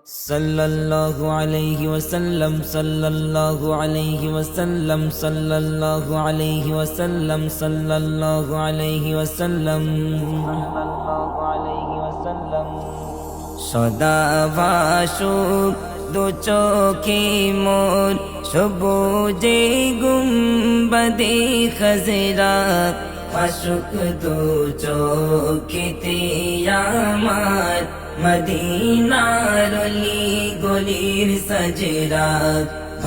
सल्लल्लाहु अलैहि वसल्लम सल्लल्लाहु अलैहि वसल्लम सल्लल्लाहु अलैहि वसल्लम सल्लल्लाहु अलैहि वसल्लम सल्लल्लाहु अलैहि वसल्लम সদাভাসুক দু চোখে মোর সবুজে গুম্বদে খজরা আশুক দু চোখেতে আমার মদিনার অলি গলির সজরা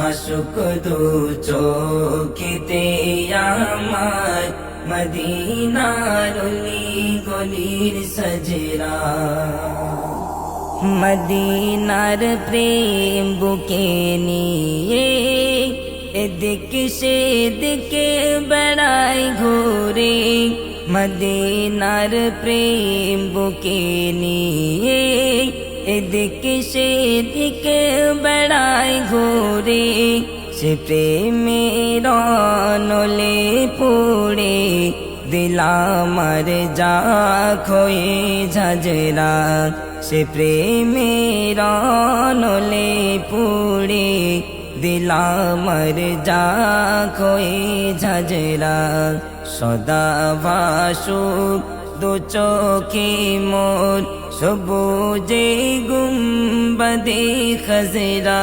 আশুক দু চোখেতে আমার মদিনার অলি গলির সজরা মদিনার প্রেম বুকে নিয়ে এদিক সেদিকে বেড়াই ঘুরে মদিনার প্রেম বুকে নিয়ে এদিক সেদিকে বেড়াই ঘুরে সে প্রেমের নলে পড়ে দিলামার যা খোয়ে ঝাঁঝরা সে প্রেমের নলে পুড়ে দিলামার যা খোয়ে ঝাঁঝরা সদাভাসুক দু চোখে মোর সবুজে গুম্বদে খজরা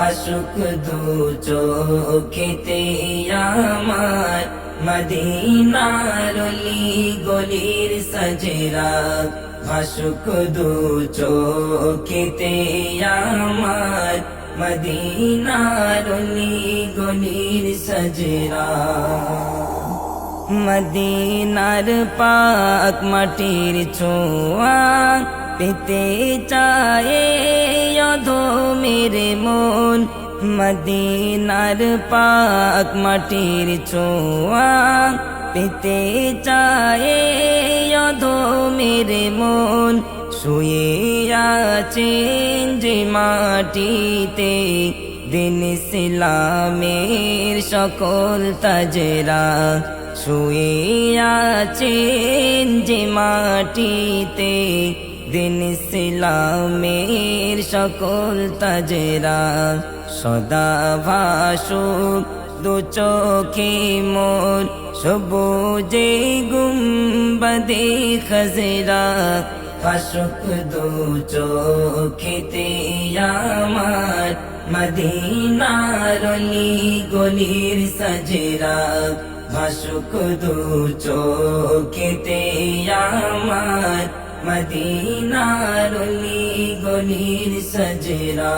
আশুক দু চোখেতে আমার মদিনার অলি গলির সজরা আশুক দু চোখেতে আমার মদিনার অলি গলির সজরা মদিনার পাক মাটির ছোঁয়া পেতে চায়ে অধমের মন মদিনার পাক মাটির ছোঁয়া পেতে চায়ে অধমের মন শুয়ে আছেন যে মাটিতে দিন ইসলামের সকল তাজরা শুয়ে আছেন যে মাটিতে দিন ইসলামের সকল তাজরা সদাভাসুক দু চোখে মোর সবুজে গুম্বদে খজরা আশুক দু চোখেতে আমার মদিনার অলি গলির সজরা আশুক দু চোখেতে আমার মদিনার অলি গলির সজরা।